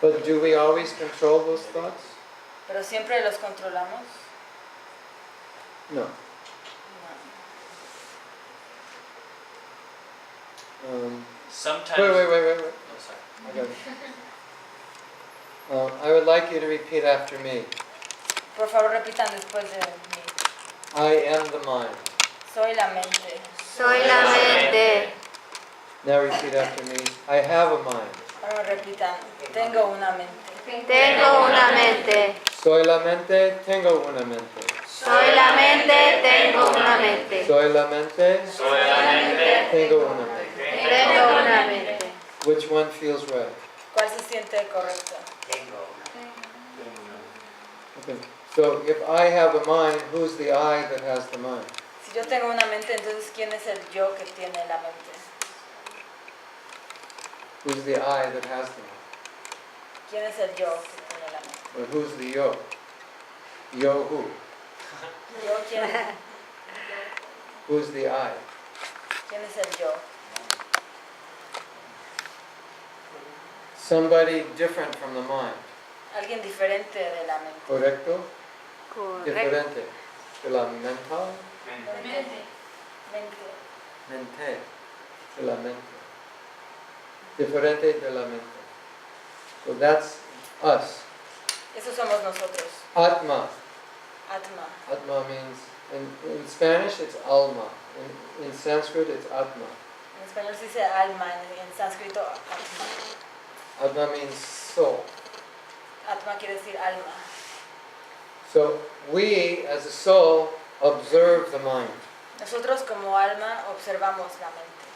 But do we always control those thoughts? Pero siempre los controlamos. No. Sometimes. Wait. Oh, sorry. I got it. I would like you to repeat after me. Por favor, repitan después de mí. I am the mind. Soy la mente. Soy la mente. Now repeat after me. I have a mind. Ahora repitan. Tengo una mente. Tengo una mente. Soy la mente, tengo una mente. Soy la mente, tengo una mente. Soy la mente, Soy la mente. tengo una mente. Tengo una mente. Which one feels right? ¿Cuál se siente correcto? Okay. So if I have a mind, who's the I that has the mind? Si yo tengo una mente, entonces ¿quién es el yo que tiene la mente? Who's the I that has the mind? ¿Quién es el yo que tiene la mente? Or who's the yo? Yo who? ¿Yo quién? Who's the I? ¿Quién es el yo? Somebody different from the mind. Alguien diferente de la mente. Correcto? Correcto. Diferente. De la mental? Mente. Mente. De la mente. Diferente de la mente. So that's us. Eso somos nosotros. Atma. Atma. Atma means, in Spanish it's alma. In Sanskrit it's atma. En español se dice alma, en sánscrito atma. Atma means soul. Atma quiere decir alma. So we, as a soul, observe the mind Nosotros como alma observamos la mente,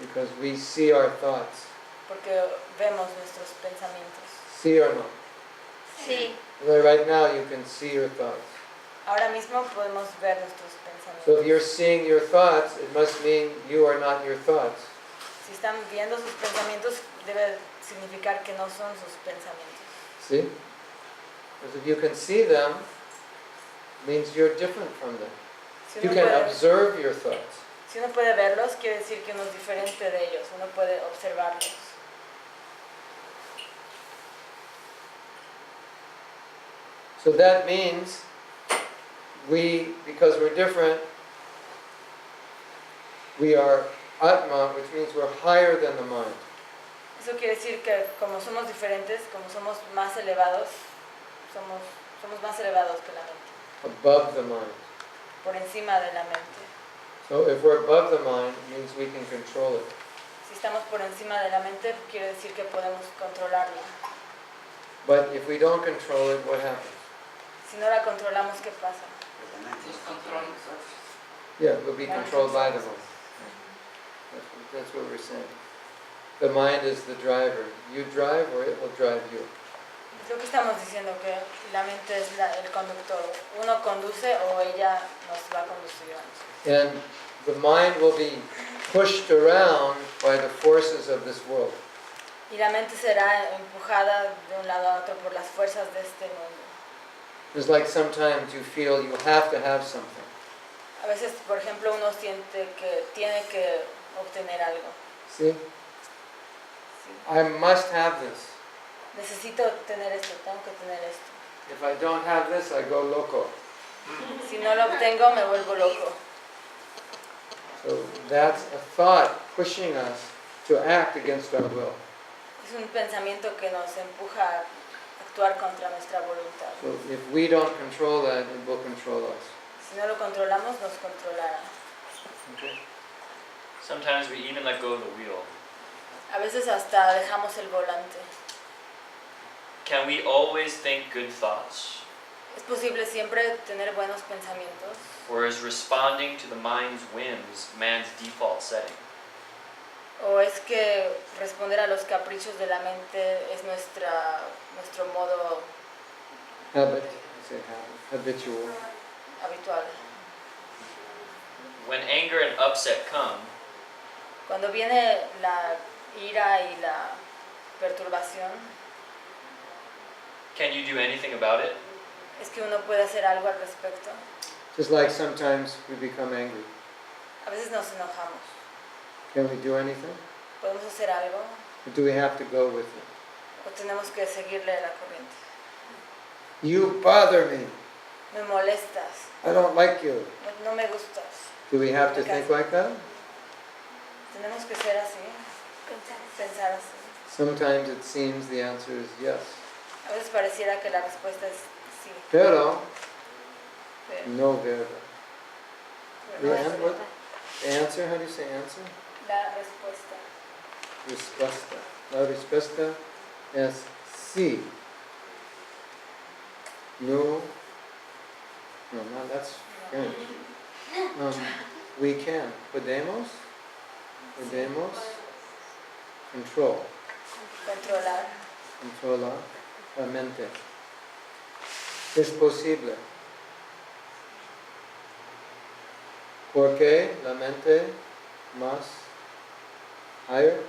because we see our thoughts. porque vemos nuestros pensamientos. See or not? Sí. Right now you can see your thoughts. Ahora mismo podemos ver nuestros So if pensamientos. you're seeing your thoughts, it must mean you are not your thoughts. Si están viendo sus pensamientos, debe significar que no son sus pensamientos. See? Because if you can see them, it means you're different from them. Si You uno, can puede, observe your thoughts. si uno puede verlos, quiere decir que uno es diferente de ellos, uno puede observarlos. So that means because we're different, we are Atma, which means we're higher than the mind. Eso quiere decir que como somos diferentes, como somos más elevados, somos más elevados que la mente, Above the mind. por encima de la mente. So if we're above the mind, it means we can control it. Si estamos por encima de la mente, quiere decir que podemos controlarla. But if we don't control it, what happens? Si no la controlamos, ¿qué pasa? Yeah, we'll be controlled by the mind. That's what we're saying. The mind is the driver. You drive or it will drive you. Es lo que estamos diciendo, que la mente es el conductor. Uno conduce o ella nos va a conducir. And the mind will be pushed around by the forces of this world. Y la mente será empujada de un lado a otro por las fuerzas de este mundo. It's like sometimes you feel you have to have something. A veces, por ejemplo, uno siente que tiene que obtener algo. See? Sí. I must have this. Necesito tener esto, tengo que tener esto. If I don't have this, I go loco. Si no lo obtengo, me vuelvo loco. So that's a thought pushing us to act against our will. Es un pensamiento que nos empuja a actuar contra nuestra voluntad. So if we don't control that, it will control us. Si no lo controlamos, nos controlará. Okay? Sometimes we even let go of the wheel. A veces hasta dejamos el volante. Can we always think good thoughts? ¿Es posible siempre tener buenos pensamientos? Or is responding to the mind's whims man's default setting? ¿O es que responder a los caprichos de la mente es nuestro modo Habitual. habitual? When anger and upset come, Cuando viene la ira y la perturbación, can you do anything about it? ¿es que uno puede hacer algo al respecto? Just like sometimes we become angry. A veces nos enojamos. Can we do anything? ¿Podemos hacer algo? Or do we have to go with it? o tenemos que seguirle la corriente. You bother me. Me molestas, I don't like you. no me gustas. Do we have to think like that? Tenemos que ser así, pensar así. Sometimes it seems the answer is yes. A veces pareciera que la respuesta es sí, Pero pero no verdad. no es And what? verdad. Answer, how do you say answer? La respuesta. Respuesta. La respuesta es sí. No. No, that's French. We can. Podemos. Podemos. Control. Controlar. Controla la mente. Es posible. Porque la mente más higher,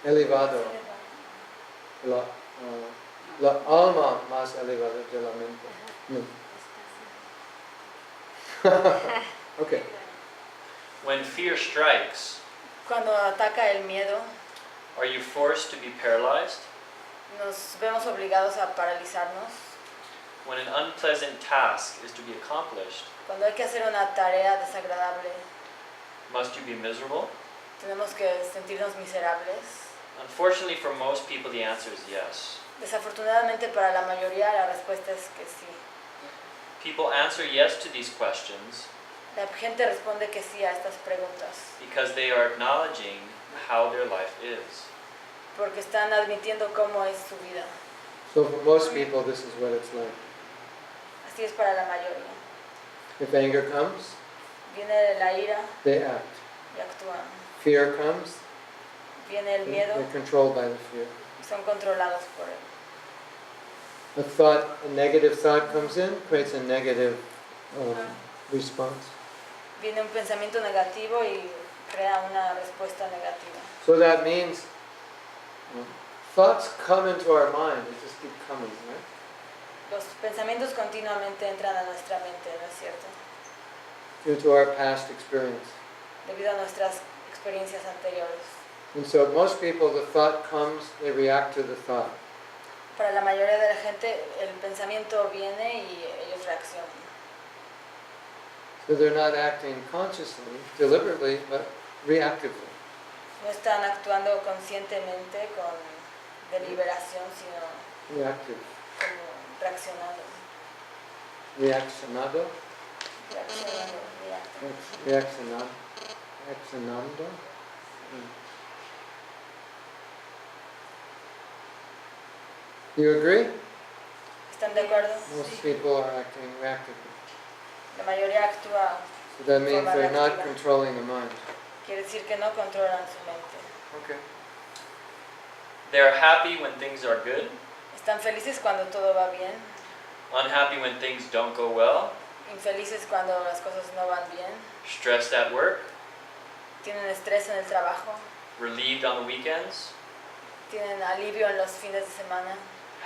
elevado, la alma más elevada de la mente. Okay. When fear strikes, Cuando ataca el miedo, are you forced to be paralyzed? nos vemos obligados a paralizarnos. When an unpleasant task is to be accomplished, Cuando hay que hacer una tarea desagradable, must you be miserable? tenemos que sentirnos miserables. Unfortunately, for most people, the answer is yes. Desafortunadamente para la mayoría la respuesta es que sí. People answer yes to these questions La gente responde que sí a estas preguntas because they are acknowledging how their life is. porque están admitiendo cómo es su vida. So for most people, this is what it's like. Así es para la mayoría. If anger comes, Viene la ira they act. y actúan. Fear comes, Viene el miedo they're controlled by the fear. y son controlados por él. A negative thought comes in, creates a negative response. Viene un pensamiento negativo y crea una respuesta negativa. So that means thoughts come into our mind, they just keep coming, right? Los pensamientos continuamente entran a nuestra mente, ¿no es cierto? Due to our past experience. Debido a nuestras experiencias anteriores. And so most people, the thought comes, they react to the thought. Para la mayoría de la gente el pensamiento viene y ellos reaccionan. So they're not acting consciously, deliberately, but reactively. No están actuando conscientemente con deliberación, sino Reactive. como reaccionando. Reaccionado. Reaccionando. Reaccionando. Reaccionando. You agree? ¿Están de acuerdo? Most people are acting reactively. La mayoría actúa, So that means they're not controlling the mind. quiere decir que no controlan su mente. Okay. They are happy when things are good, Están felices cuando todo va bien, unhappy when things don't go well, infelices cuando las cosas no van bien, stressed at work, tienen estrés en el trabajo, relieved on the weekends, tienen alivio en los fines de semana,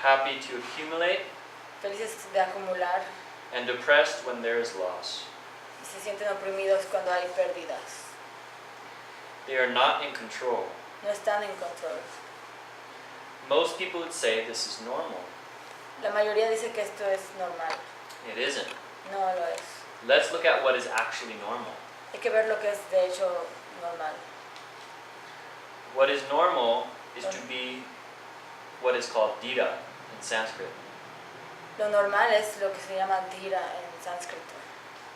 happy to accumulate, felices de acumular and depressed when there is loss. y se sienten oprimidos cuando hay pérdidas. They are not in control. No están en control. Most people would say this is normal. La mayoría dice que esto es normal. It isn't. No lo es. Let's look at what is actually normal. Hay que ver lo que es de hecho normal. What is normal is to be what is called dira in Sanskrit. Lo normal es lo que se llama dhira en sánscrito.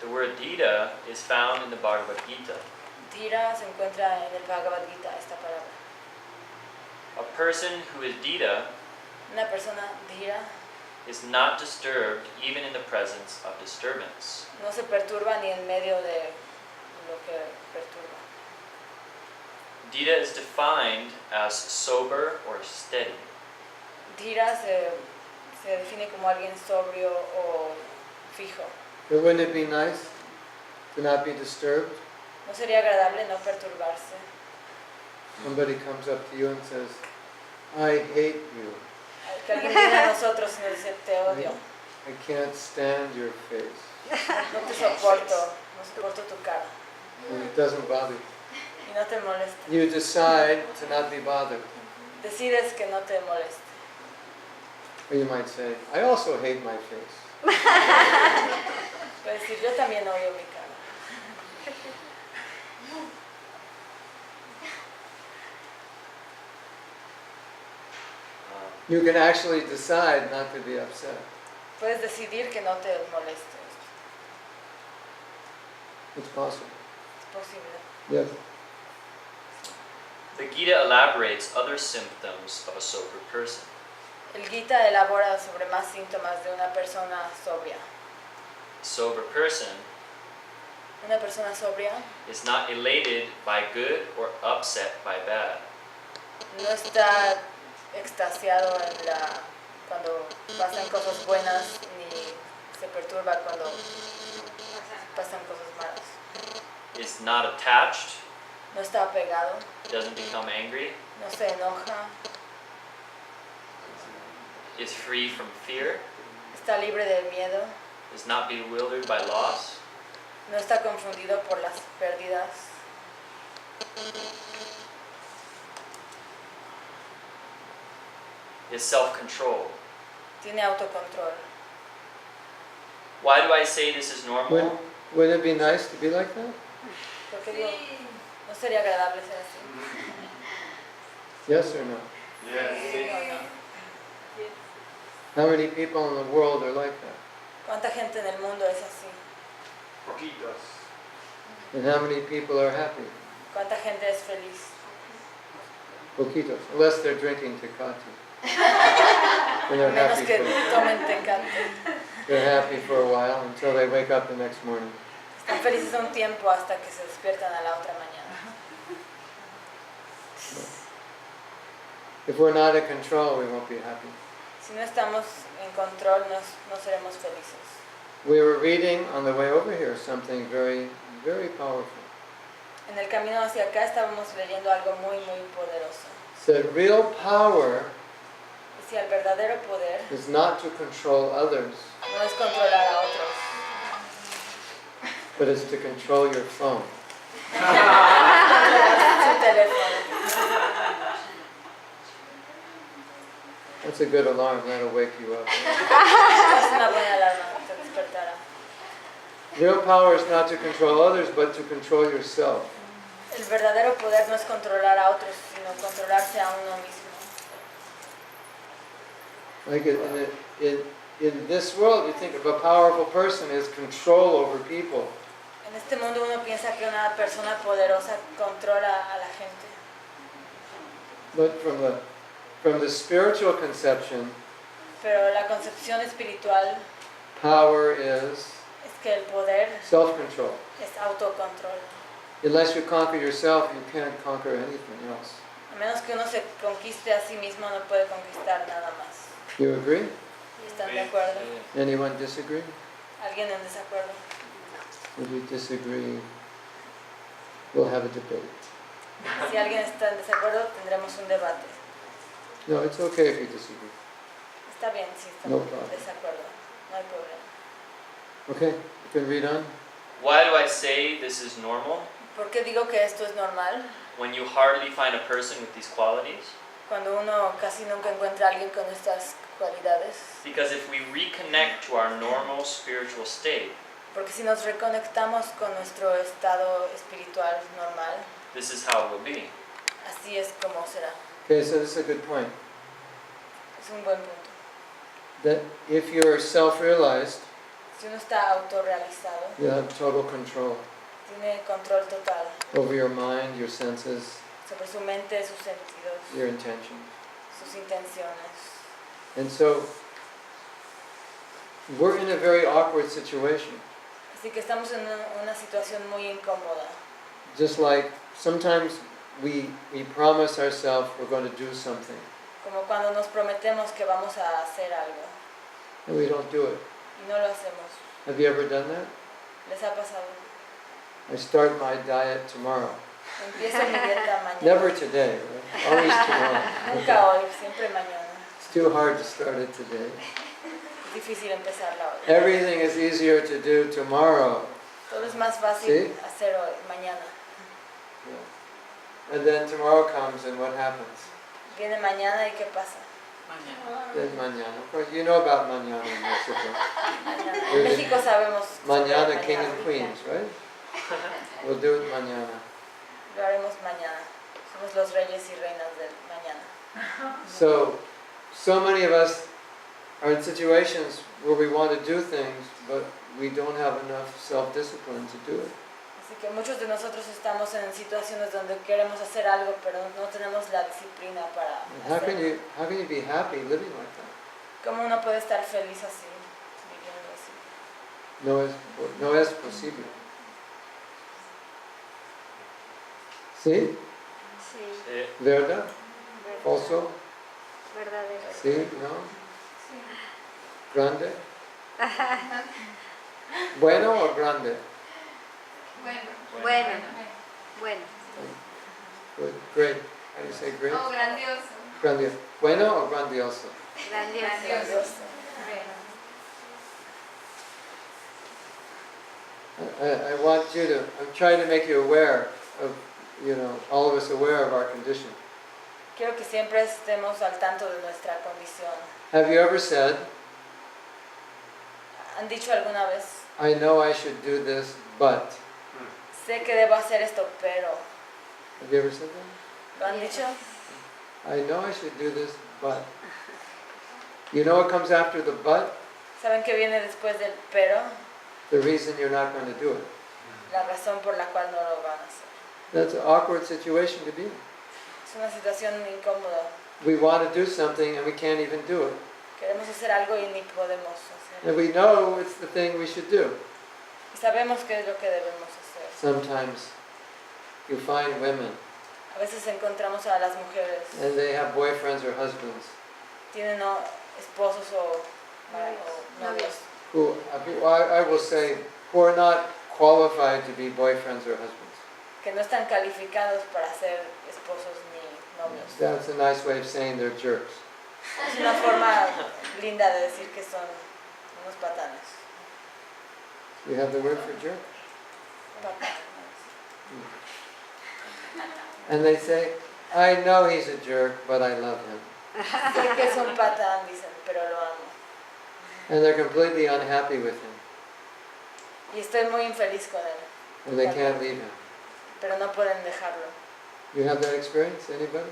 The word dira is found in the Bhagavad Gita. Dhira se encuentra en el Bhagavad Gita, esta palabra. A person who is dira Una persona dhira is not disturbed even in the presence of disturbance. no se perturba ni en medio de lo que perturba. Dira is defined as sober or steady. Dhira se define como alguien sobrio o fijo. But wouldn't it be nice to not be disturbed? No sería agradable no perturbarse. Somebody comes up to you and says, I hate you. Que alguien viene a nosotros y nos dice, te odio, I can't stand your face. no te soporto, no soporto tu cara And it doesn't bother you. y no te molesta. You decide to not be bothered. decides que no te moleste. Or you might say, I also hate my face. Puedes decir, yo también odio mi cara. You can actually decide not to be upset. Puedes decidir que no te moleste. It's possible. Es posible. Yes. The Gita elaborates other symptoms of a sober person. El Gita elabora sobre más síntomas de una persona sobria. A sober person Una persona sobria is not elated by good or upset by bad. no está extasiado cuando pasan cosas buenas ni se perturba cuando pasan cosas malas. Is not attached, No está apegado, doesn't become angry, no se enoja, is free from fear, está libre de miedo, is not bewildered by loss, no está confundido por las pérdidas, is self-controlled. tiene autocontrol. Why do I say this is normal? Wouldn't it be nice to be like that? Porque digo, no sería agradable ser así. Yes or no? Sí o no. How many people in the world are like that? ¿Cuánta gente en el mundo es así? And how many people are happy? ¿Cuánta gente es feliz? Poquitos. Unless they're drinking Tecate. And they're Menos happy que for, tomen tecate. they're happy for a while until they wake up the next morning. Están felices un tiempo hasta que se despiertan a la otra mañana. If we're not in control, we won't be happy. Si no estamos en control, no seremos felices. We were reading on the way over here something very, very powerful. En el camino hacia acá estábamos leyendo algo muy, muy poderoso. It said real power Decía, el verdadero poder is not to control others, no es controlar a otros, but it's to control your phone. su teléfono. That's a good alarm. That'll wake you up. Es una buena alarma, te despertará. Real power is not to control others, but to control yourself. El verdadero poder no es controlar a otros, sino controlarse a uno mismo. Like in this world, you think of a powerful person as control over people. En este mundo uno piensa que una persona poderosa controla a la gente. But from the spiritual conception, Pero la concepción espiritual power is es que el poder self-control. es autocontrol. Unless you conquer yourself, you can't conquer anything else. A menos que uno se conquiste a sí mismo, no puede conquistar nada más. You agree? ¿Están de acuerdo? Anyone disagree? ¿Alguien en desacuerdo? If you disagree, we'll have a debate. Si alguien está en desacuerdo, tendremos un debate. No, it's okay if you disagree. Está bien si No estamos problem. en desacuerdo, no hay problema. Okay, you can read on. Why do I say this is normal? ¿Por qué digo que esto es normal? When you hardly find a person with these qualities? Cuando uno casi nunca encuentra a alguien con estas cualidades. Because if we reconnect to our normal spiritual state, Porque si nos reconectamos con nuestro estado espiritual normal, this is how it will be. así es como será. Okay, so this is a good point. Es un buen punto. That if you're self-realized, Si uno está autorrealizado, you have total control tiene control total over your mind, your senses, sobre su mente, sus sentidos, your intentions. sus intenciones. And so, we're in a very awkward situation. Así que estamos en una situación muy incómoda. Just like sometimes we promise ourselves we're going to do something, Como cuando nos prometemos que vamos a hacer algo and we don't do it. y no lo hacemos. Have you ever done that? ¿Les ha pasado? I start my diet tomorrow. Empiezo mi dieta mañana. Never today, right? Always tomorrow. Nunca hoy, siempre mañana. It's too hard to start it today. Es difícil empezarla hoy. Everything is easier to do tomorrow. Todo es más fácil ¿Sí? hacer hoy, mañana. And then tomorrow comes and what happens? Viene mañana y ¿qué pasa? Then mañana. Of course, you know about mañana in Mexico. Mañana. En México sabemos sobre Mañana, king mañana. and queens, right? We'll do it mañana. Lo haremos mañana. Somos los reyes y reinas del mañana. So many of us are in situations where we want to do things, but we don't have enough self-discipline to do it. Así que muchos de nosotros estamos en situaciones donde queremos hacer algo, pero no tenemos la disciplina para How can hacerlo. you be happy living like that? ¿Cómo uno puede estar feliz así, viviendo así? No es posible. ¿Sí? Sí, ¿Verdad? verdad. ¿Falso? Verdadero. ¿Sí? ¿No? ¿Grande? ¿Bueno o grande? Bueno, bueno. Good. Great. How do you say great? Oh, grandioso. Grandioso. ¿Bueno o grandioso? Grandioso. Grandioso. I want you to, I'm trying to make you aware of, all of us aware of our condition. Quiero que siempre estemos al tanto de nuestra condición. Have you ever said, ¿Han dicho alguna vez, I know I should do this, but? sé que debo hacer esto, pero? Have you ever said that? ¿Lo han dicho? I know I should do this, but. You know what comes after the but? ¿Saben qué viene después del pero? The reason you're not going to do it. La razón por la cual no lo van a hacer. That's an awkward situation to be in. Es una situación incómoda. We want to do something and we can't even do it. Queremos hacer algo y ni podemos hacerlo. And we know it's the thing we should do. Y sabemos qué es lo que debemos hacer. Sometimes you find women A veces encontramos a las mujeres, and they have boyfriends or husbands tienen esposos o novios, who I will say, who are not qualified to be boyfriends or husbands. que no están calificados para ser esposos ni novios. That's a nice way of saying they're jerks. Es una forma linda de decir que son unos patanes. You have the word for jerk? Patanes. And they say, I know he's a jerk, but I love him. Sé que es un patán, dicen, pero lo amo. And they're completely unhappy with him. Y estoy muy infeliz con él, And they can't leave him. pero no pueden dejarlo. You have that experience? Anybody?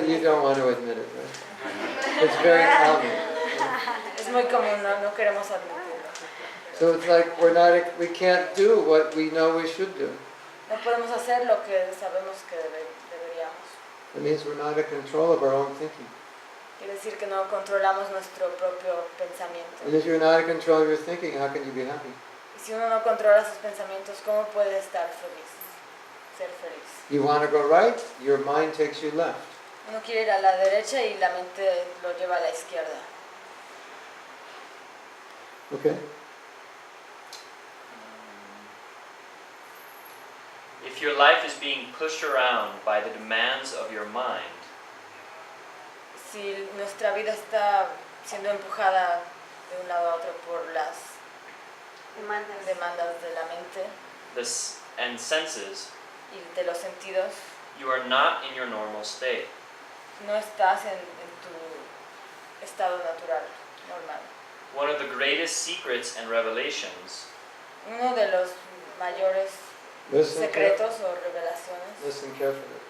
You don't want to admit it, right? It's very common. Es muy común, no queremos admitirlo. So it's like we can't do what we know we should do. No podemos hacer lo que sabemos que deberíamos. It means we're not in control of our own thinking. Quiere decir que no controlamos nuestro propio pensamiento. And if you're not in control of your thinking, how can you be happy? Y si uno no controla sus pensamientos, ¿cómo puede estar feliz? Ser feliz. You want to go right, your mind takes you left. Uno quiere ir a la derecha y la mente lo lleva a la izquierda. Okay? If your life is being pushed around by the demands of your mind, Si nuestra vida está siendo empujada de un lado a otro por las demandas de la mente and senses, y de los sentidos, you are not in your normal state. no estás en tu estado natural, normal. One of the greatest secrets and revelations Uno de los mayores Listen, secretos o revelaciones, listen carefully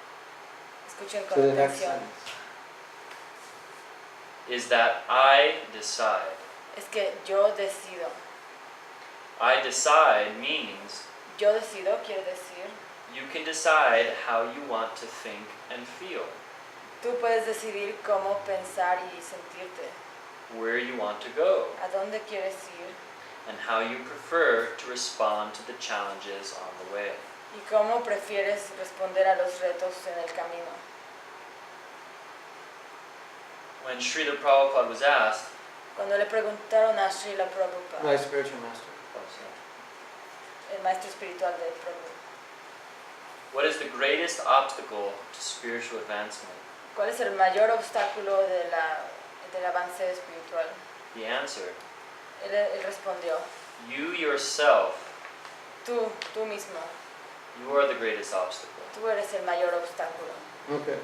escuchen to con the next atención, sentence. is that I decide. es que yo decido. I decide means Yo decido quiere decir, you can decide how you want to think and feel, tú puedes decidir cómo pensar y sentirte, where you want to go, a dónde quieres ir and how you prefer to respond to the challenges on the way. y cómo prefieres responder a los retos en el camino. When Srila Prabhupada was asked, Cuando le preguntaron a Srila Prabhupada, My spiritual master. el maestro espiritual de Prabhupada, what is the greatest obstacle to spiritual advancement? ¿cuál es el mayor obstáculo del avance espiritual? He answered, Él respondió, you yourself, tú mismo, you are the greatest obstacle. tú eres el mayor obstáculo. Okay.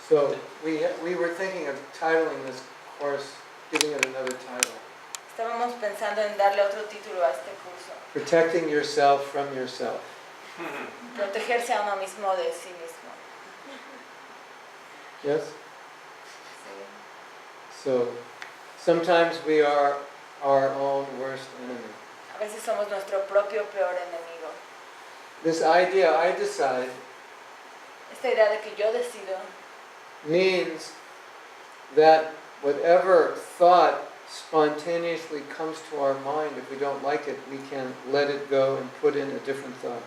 So we were thinking of titling this course, giving it another title. Estábamos pensando en darle otro título a este curso. Protecting yourself from yourself. Protegerse a uno mismo de sí mismo. Yes? Sí. So sometimes we are our own worst enemy. A veces somos nuestro propio peor enemigo. This idea, I decide, Esta idea de que yo decido means that whatever thought spontaneously comes to our mind, if we don't like it, we can let it go and put in a different thought.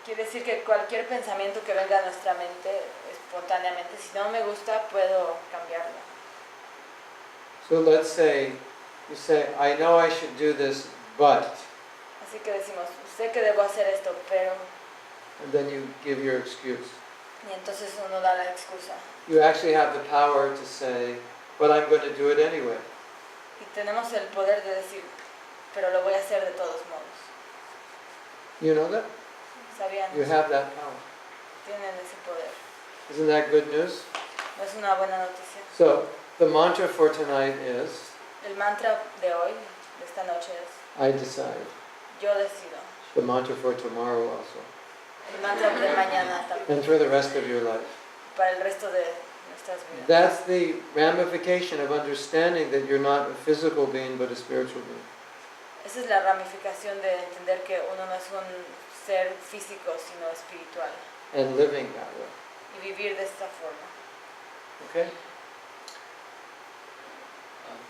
quiere decir que cualquier pensamiento que venga a nuestra mente espontáneamente, si no me gusta, puedo cambiarlo. So let's say, you say, I know I should do this, but, Así que decimos, sé que debo hacer esto, pero... and then you give your excuse. Y entonces uno da la excusa. You actually have the power to say, but I'm going to do it anyway. Y tenemos el poder de decir, pero lo voy a hacer de todos modos. You know that? ¿Sabían? You have that power. Tienen ese poder. Isn't that good news? ¿No es una buena noticia? So, the mantra for tonight is, El mantra de hoy, de esta noche es, I decide. yo decido. The mantra for tomorrow also. El mantra de mañana también, And for the rest of your life. para el resto de nuestras vidas. That's the ramification of understanding that you're not a physical being but a spiritual being. Esa es la ramificación de entender que uno no es un ser físico, sino espiritual. And living that way. Y vivir de esta forma. Okay?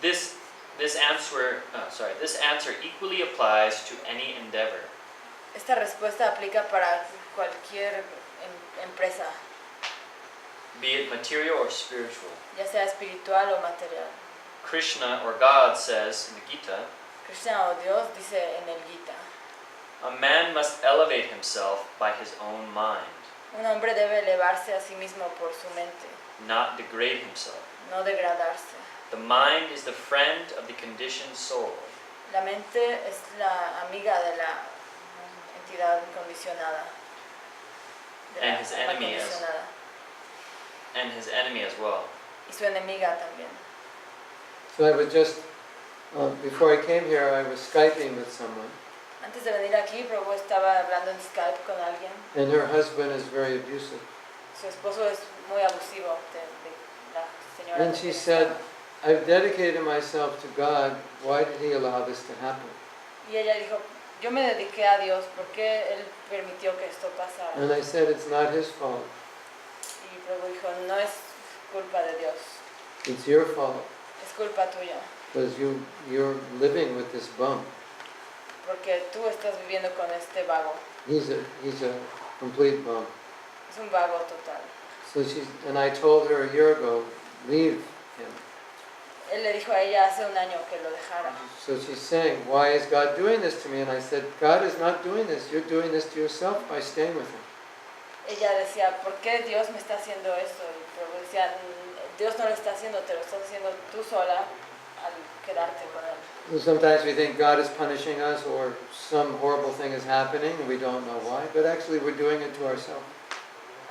This answer equally applies to any endeavor. Esta respuesta aplica para cualquier empresa, Be it material or spiritual. ya sea espiritual o material. Krishna or God says in the Gita, Krishna o Dios dice en el Gita, a man must elevate himself by his own mind, un hombre debe elevarse a sí mismo por su mente, not degrade himself. no degradarse. The mind is the friend of the conditioned soul. La mente es la amiga de la entidad condicionada, de And la his alma enemy is- condicionada, And his enemy as well. y su enemiga también. So I was just, before I came here, I was Skyping with someone. Antes de venir aquí, Prabhu estaba hablando en Skype con alguien. And her husband is very abusive. Su esposo es muy abusivo de la señora. And she said, I've dedicated myself to God. Why did He allow this to happen? Y ella dijo, yo me dediqué a Dios, ¿por qué Él permitió que esto pasara? And I said, it's not His fault. Y Prabhu dijo, no es culpa de Dios, It's your fault. es culpa tuya, Because you're living with this bum. porque tú estás viviendo con este vago. He's a complete bum. Es un vago total. And I told her a year ago, leave him. Él le dijo a ella hace un año que lo dejara. So she's saying, why is God doing this to me? And I said, God is not doing this. You're doing this to yourself by staying with Him. Ella decía, ¿por qué Dios me está haciendo esto? Y Prabhu decía, Dios no lo está haciendo, te lo estás haciendo tú sola al quedarte con Él. So sometimes we think God is punishing us or some horrible thing is happening and we don't know why, but actually we're doing it to ourselves.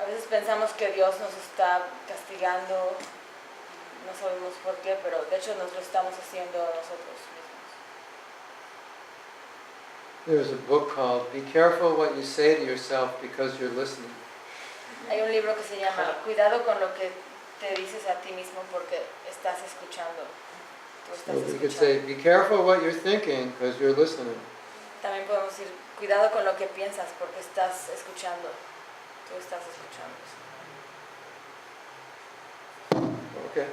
A veces pensamos que Dios nos está castigando, no sabemos por qué, pero de hecho nos lo estamos haciendo nosotros mismos. There's a book called Be Careful What You Say to Yourself Because You're Listening. Hay un libro que se llama Cuidado con lo que te dices a ti mismo porque estás escuchando. Tú So estás we could say, escuchando. be careful what you're thinking because you're listening. También podemos decir, cuidado con lo que piensas porque estás escuchando. Tú estás escuchando. Okay.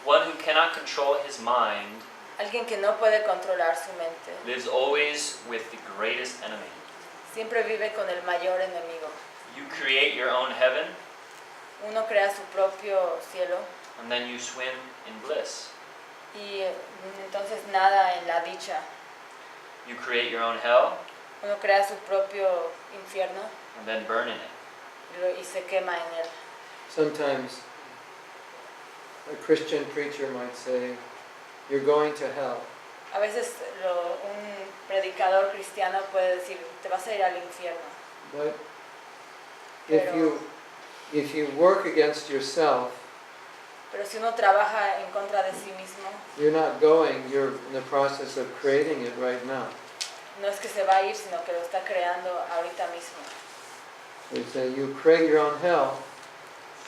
One who cannot control his mind Alguien que no puede controlar su mente lives always with the greatest enemy. siempre vive con el mayor enemigo. You create your own heaven, Uno crea su propio cielo and then you swim in bliss. y entonces nada en la dicha. You create your own hell, Uno crea su propio infierno and then burn in it. y se quema en él. Sometimes a Christian preacher might say, you're going to hell. A veces un predicador cristiano puede decir, te vas a ir al infierno. But if you work against yourself, Pero si uno trabaja en contra de sí mismo, you're not going, you're in the process of creating it right now. no es que se va a ir, sino que lo está creando ahorita mismo. So you say you create your own hell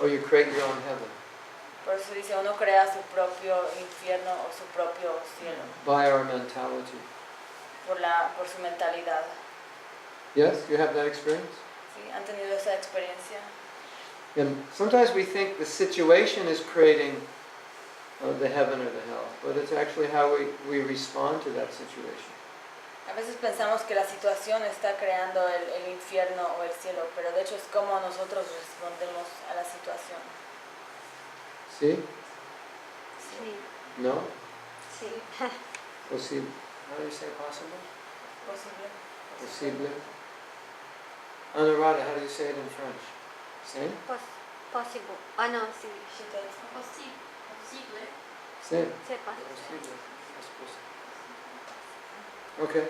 or you create your own heaven Por eso dice, uno crea su propio infierno o su propio cielo, by our mentality. por su mentalidad. Yes, you have that experience? ¿Sí? ¿Han tenido esa experiencia? And sometimes we think the situation is creating the heaven or the hell, but it's actually how we respond to that situation. A veces pensamos que la situación está creando el infierno o el cielo, pero de hecho es como nosotros respondemos a la situación. See? Sí. No? Sí. Possible. How do you say possible? Posible. Possible. Anuradha, how do you say it in French? Same? Possible. Ah, no, sí. Posible. Same. C'est pas. Possible. That's possible. Okay.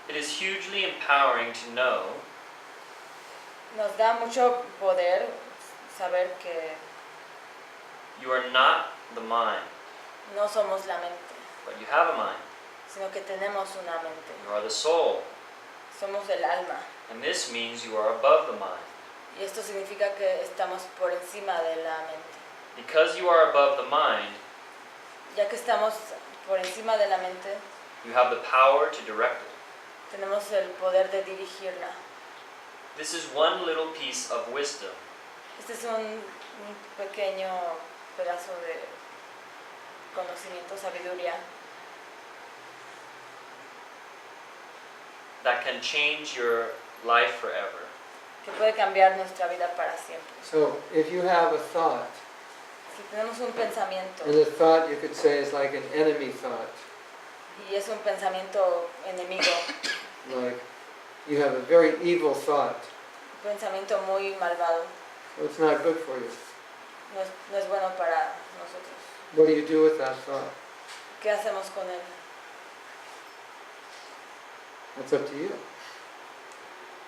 It is hugely empowering to know Nos da mucho poder saber que you are not the mind, no somos la mente, but you have a mind. sino que tenemos una mente. You are the soul, Somos el alma. and this means you are above the mind. Y esto significa que estamos por encima de la mente. Because you are above the mind, Ya que estamos por encima de la mente, you have the power to direct it. tenemos el poder de dirigirla. This is one little piece of wisdom Este es un pequeño pedazo de conocimiento, sabiduría, that can change your life forever. que puede cambiar nuestra vida para siempre. So if you have a thought, Si tenemos un pensamiento, and the thought you could say is like an enemy thought, y es un pensamiento enemigo, like you have a very evil thought, un pensamiento muy malvado, so it's not good for you. no es bueno para nosotros. What do you do with that thought? ¿Qué hacemos con él? That's up to you.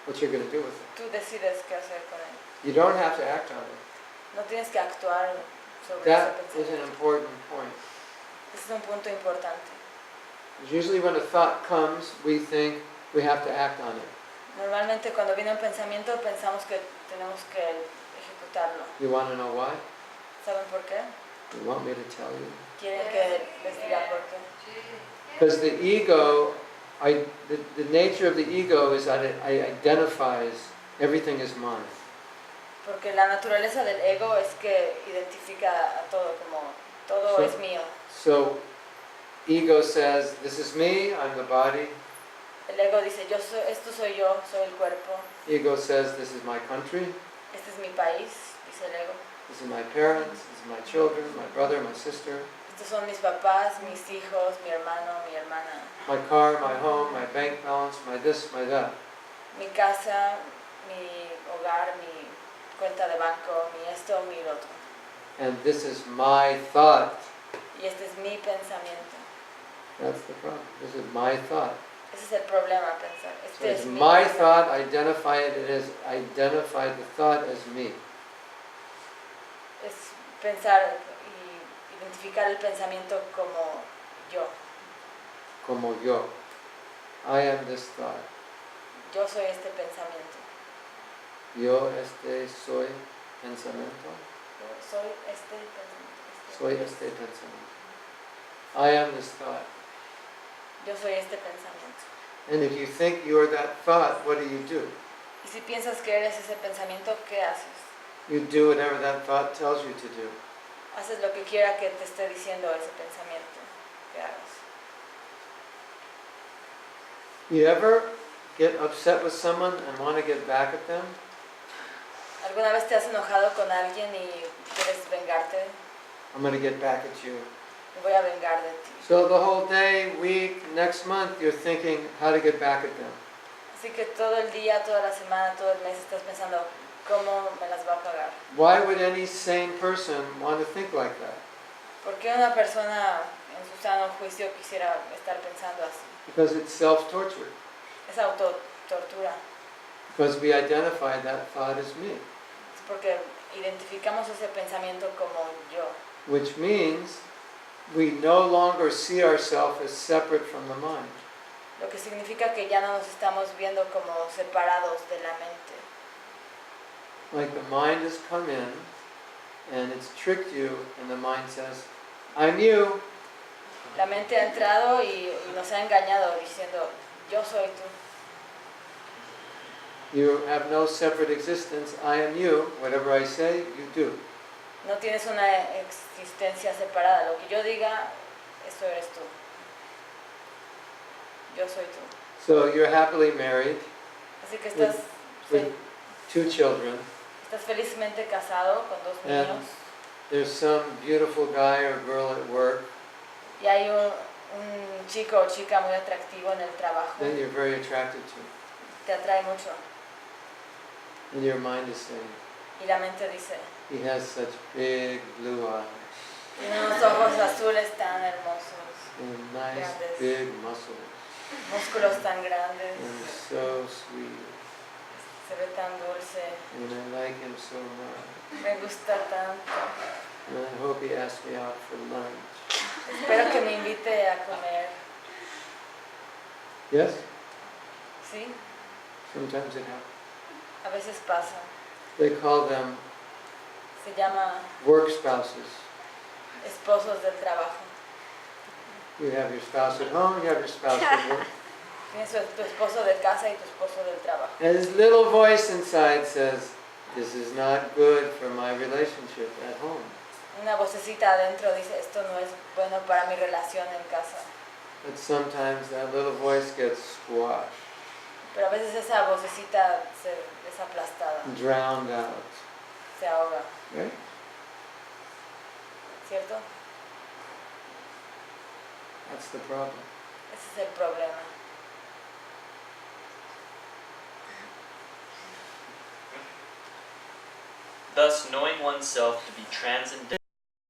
What you're going to do with it. Tú decides qué hacer con él. You don't have to act on it. No tienes que actuar sobre That ese is an pensamiento. important point. Ese es un punto importante. Usually when a thought comes, we think we have to act on it. Normalmente cuando viene un pensamiento pensamos que tenemos que ejecutarlo. You want to know why? ¿Saben por qué? You want me to tell you? ¿Quieren que les diga por qué? Because the ego, the nature of the ego is that it identifies everything as mine. Porque la naturaleza del ego es que identifica a todo como todo es mío. So ego says, this is me, I'm the body. El ego dice, esto soy yo, soy el cuerpo. Ego says, this is my country, Este es mi país, dice el ego. this is my parents, this is my children, my brother, my sister, Estos son mis papás, mis hijos, mi hermano, mi hermana. my car, my home, my bank balance, my this, my that. Mi casa, mi hogar, mi cuenta de banco, mi esto, mi lo otro. And this is my thought. Y este es mi pensamiento. That's the problem. This is my thought. Ese es el problema, pensar. So Este it's es mi my pensamiento. thought, identify it as, identify the thought as me. Es pensar y identificar el pensamiento como yo. Como yo. I am this thought. Yo soy este pensamiento. Yo soy pensamiento. Yo soy este pensamiento. Soy este pensamiento. I am this thought. Yo soy este pensamiento. And if you think you are that thought, what do? Y si piensas que eres ese pensamiento, ¿qué haces? You do whatever that thought tells you to do. Haces lo que quiera que te esté diciendo ese pensamiento que hagas. You ever get upset with someone and want to get back at them? ¿Alguna vez te has enojado con alguien y quieres vengarte? I'm going to get back at you. Me voy a vengar de ti. So the whole day, week, next month, you're thinking how to get back at them. Así que todo el día, toda la semana, todo el mes estás pensando cómo me las va a pagar. Why would any sane person want to think like that? ¿Por qué una persona en su sano juicio quisiera estar pensando así? Because it's self-torture. Es autotortura. Because we identify that thought as me. Es porque identificamos ese pensamiento como yo. Which means we no longer see ourselves as separate from the mind. Lo que significa que ya no nos estamos viendo como separados de la mente. Like the mind has come in and it's tricked you and the mind says, I'm you. La mente ha entrado y nos ha engañado diciendo, yo soy tú. You have no separate existence. I am you. Whatever I say, you do. No tienes una existencia separada. Lo que yo diga, eso eres tú. Yo soy tú. So you're happily married Así que estás, with 2 children. estás felizmente casado con 2 And niños there's some beautiful guy or girl at work y hay un chico o chica muy atractivo en el trabajo. that you're very attracted to. Te atrae mucho. And your mind is saying, Y la mente dice, he has such big blue eyes tiene unos ojos azules tan hermosos, and nice Grandes. big muscles músculos tan grandes, and so sweet. se ve tan dulce, And I like him so much. me gusta tanto. And I hope he asks me out for lunch. Espero que me invite a comer. Yes? ¿Sí? Sometimes it happens. A veces pasa. They call them Se llama work spouses. esposos del trabajo. You have your spouse at home, you have your spouse at work. Tienes tu esposo de casa y tu esposo del trabajo. And his little voice inside says, this is not good for my relationship at home. Una vocecita adentro dice, esto no es bueno para mi relación en casa. But sometimes that little voice gets squashed, Pero a veces esa vocecita es aplastada, drowned out. se ahoga, Right? ¿cierto? That's the problem. Ese es el problema. Thus, knowing oneself to be transcendental